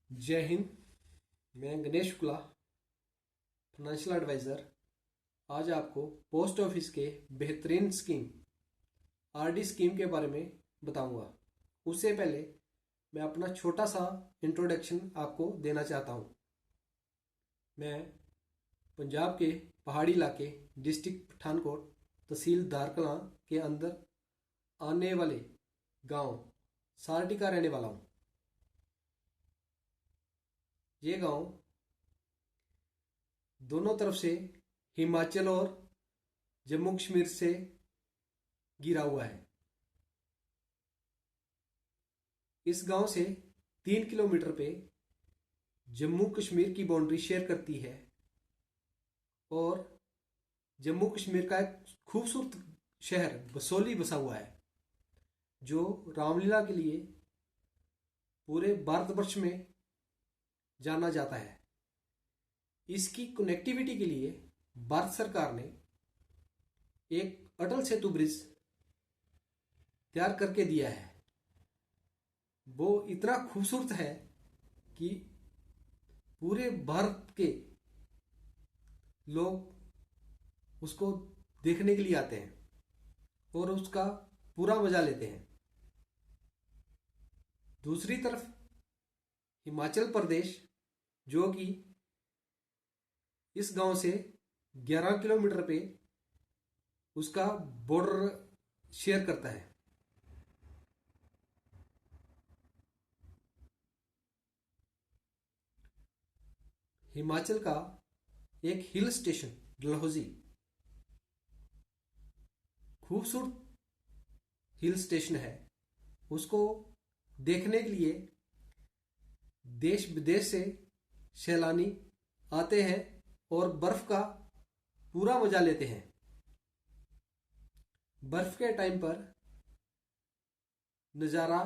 जय हिंद। मैं Ganesh Shukla, financial adviser. आज आपको पोस्ट ऑफिस के बेहतरीन स्कीम आरडी स्कीम के बारे में बताऊंगा। उससे पहले मैं अपना छोटा सा इंट्रोडक्शन आपको देना चाहता हूं। मैं पंजाब के पहाड़ी इलाके डिस्ट्रिक्ट पठानकोट तहसील दारकलां के अंदर आने वाले गांव सारडी का रहने वाला हूं। ये गांव दोनों तरफ से हिमाचल और जम्मू कश्मीर से घिरा हुआ है। इस गांव से 3 किलोमीटर पे जम्मू कश्मीर की बाउंड्री शेयर करती है और जम्मू कश्मीर का एक खूबसूरत शहर बसोली बसा हुआ है, जो रामलीला के लिए पूरे भारतवर्ष में जाना जाता है। इसकी कनेक्टिविटी के लिए भारत सरकार ने एक अटल सेतु ब्रिज तैयार करके दिया है। वो इतना खूबसूरत है कि पूरे भारत के लोग उसको देखने के लिए आते हैं और उसका पूरा मजा लेते हैं। दूसरी तरफ हिमाचल प्रदेश, जो कि इस गांव से 11 किलोमीटर पे उसका बॉर्डर शेयर करता है। हिमाचल का एक हिल स्टेशन डलहौजी खूबसूरत हिल स्टेशन है। उसको देखने के लिए देश विदेश से सैलानी आते हैं और बर्फ का पूरा मजा लेते हैं। बर्फ के टाइम पर नज़ारा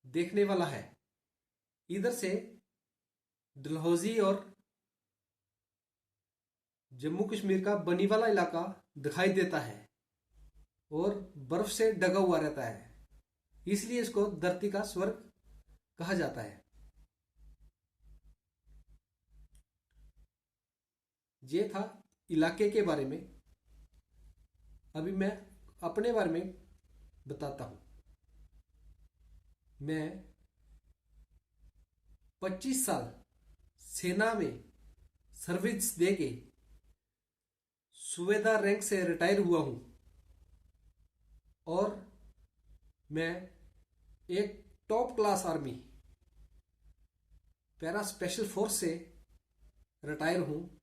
देखने वाला है। इधर से डलहौजी और जम्मू कश्मीर का बनी वाला इलाका दिखाई देता है और बर्फ से ढका हुआ रहता है, इसलिए इसको धरती का स्वर्ग कहा जाता है। ये था इलाके के बारे में। अभी मैं अपने बारे में बताता हूँ। मैं 25 साल सेना में सर्विस दे के सूबेदार रैंक से रिटायर हुआ हूँ और मैं एक top class army para special force से रिटायर हूँ।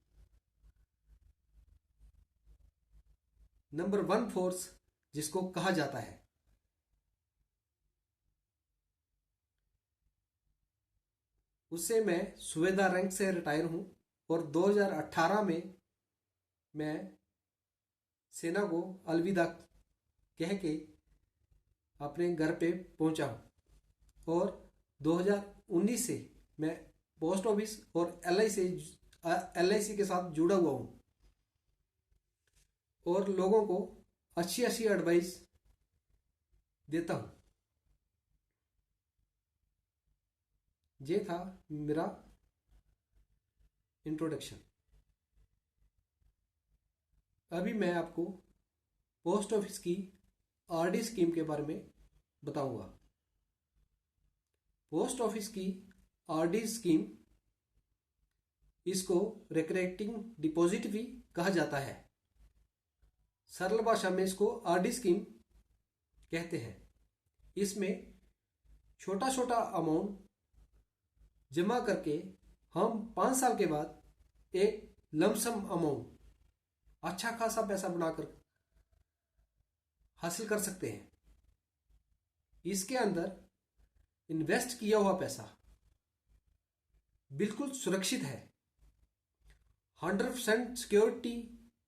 नंबर 1 फोर्स जिसको कहा जाता है। उससे मैं सूबेदार रैंक से रिटायर हूँ और 2018 में मैं सेना को अलविदा कह के अपने घर पे पहुंचा हूँ और 2019 से मैं पोस्ट ऑफिस और एलआईसी के साथ जुड़ा हुआ हूँ और लोगों को अच्छी अच्छी एडवाइस देता हूँ। ये था मेरा इंट्रोडक्शन। अभी मैं आपको पोस्ट ऑफिस की आरडी स्कीम के बारे में बताऊंगा। पोस्ट ऑफिस की आरडी स्कीम, इसको रिकरिंग डिपॉजिट भी कहा जाता है। सरल भाषा में इसको आरडी स्कीम कहते हैं। इसमें छोटा छोटा अमाउंट जमा करके हम 5 साल के बाद एक लमसम अमाउंट अच्छा खासा पैसा बनाकर हासिल कर सकते हैं। इसके अंदर इन्वेस्ट किया हुआ पैसा बिल्कुल सुरक्षित है। 100% सिक्योरिटी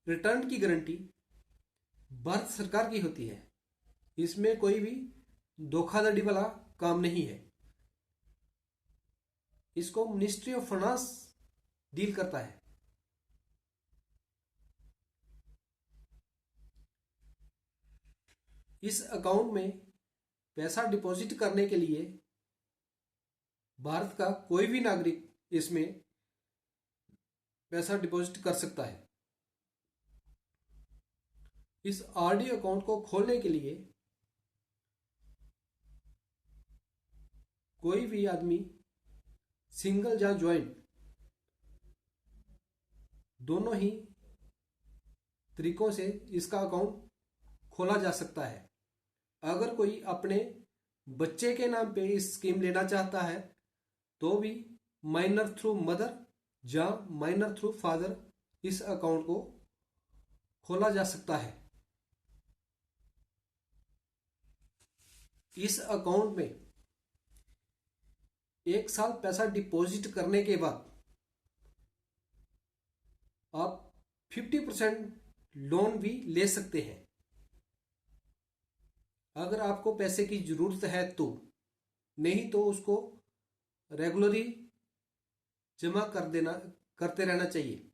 रिटर्न की गारंटी भारत सरकार की होती है। इसमें कोई भी धोखाधड़ी वाला काम नहीं है। इसको मिनिस्ट्री ऑफ फाइनेंस डील करता है। इस अकाउंट में पैसा डिपॉजिट करने के लिए भारत का कोई भी नागरिक इसमें पैसा डिपॉजिट कर सकता है। इस आरडी अकाउंट को खोलने के लिए कोई भी आदमी सिंगल या ज्वाइंट दोनों ही तरीकों से इसका अकाउंट खोला जा सकता है। अगर कोई अपने बच्चे के नाम पे इस स्कीम लेना चाहता है तो भी माइनर थ्रू मदर या माइनर थ्रू फादर इस अकाउंट को खोला जा सकता है। इस अकाउंट में 1 साल पैसा डिपॉजिट करने के बाद आप 50% लोन भी ले सकते हैं, अगर आपको पैसे की जरूरत है तो। नहीं तो उसको रेगुलरली जमा करते रहना चाहिए।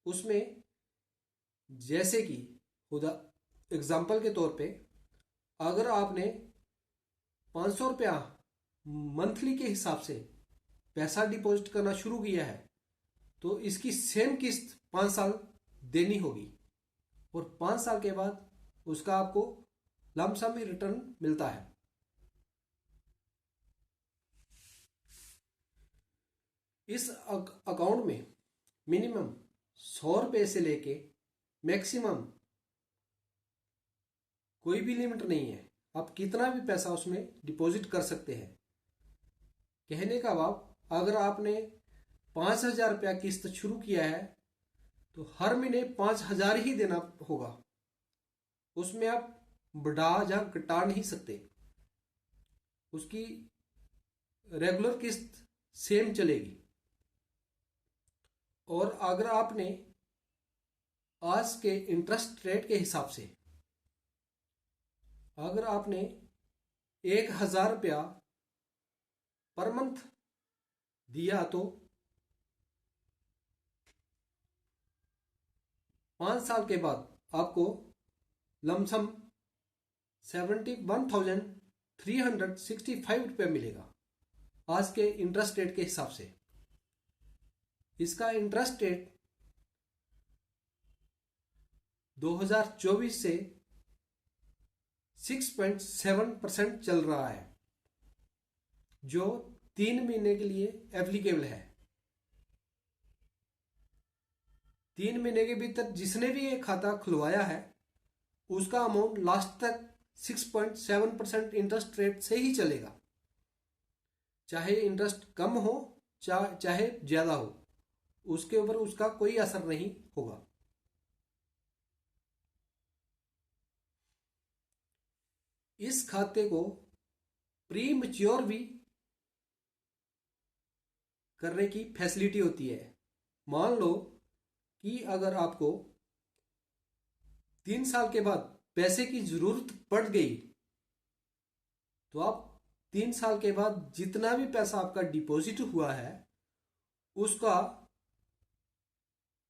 उसमें जैसे कि खुदा एग्जाम्पल के तौर पे अगर आपने 500 रुपया मंथली के हिसाब से पैसा डिपॉजिट करना शुरू किया है तो इसकी सेम किस्त 5 साल देनी होगी और 5 साल के बाद उसका आपको लमसम ही रिटर्न मिलता है। इस अकाउंट में मिनिमम 100 रुपये से लेके मैक्सिमम कोई भी लिमिट नहीं है, आप कितना भी पैसा उसमें डिपॉजिट कर सकते हैं। कहने का भाव, अगर आपने 5,000 रुपया किस्त शुरू किया है तो हर महीने 5,000 ही देना होगा, उसमें आप बढ़ा या घटा नहीं सकते। उसकी रेगुलर किस्त सेम चलेगी। और अगर आपने आज के इंटरेस्ट रेट के हिसाब से अगर आपने 1,000 रुपया पर मंथ दिया तो 5 साल के बाद आपको लमसम 71,365 रुपये मिलेगा आज के इंटरेस्ट रेट के हिसाब से। इसका इंटरेस्ट रेट 2024 से 6.7% चल रहा है, जो 3 महीने के लिए एप्लीकेबल है। 3 महीने के भीतर जिसने भी ये खाता खुलवाया है उसका अमाउंट लास्ट तक 6.7% इंटरेस्ट रेट से ही चलेगा, चाहे इंटरेस्ट कम हो चाहे ज्यादा हो, उसके ऊपर उसका कोई असर नहीं होगा। इस खाते को प्री मैच्योर भी करने की फैसिलिटी होती है। मान लो कि अगर आपको 3 साल के बाद पैसे की जरूरत पड़ गई तो आप 3 साल के बाद जितना भी पैसा आपका डिपॉजिट हुआ है उसका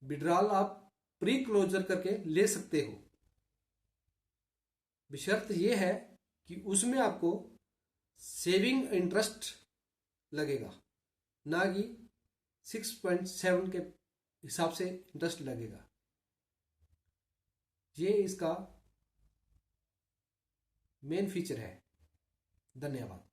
विड्रॉल आप प्री क्लोजर करके ले सकते हो। बशर्त यह है कि उसमें आपको सेविंग इंटरेस्ट लगेगा, ना कि 6.7 के हिसाब से इंटरेस्ट लगेगा। ये इसका मेन फीचर है। धन्यवाद।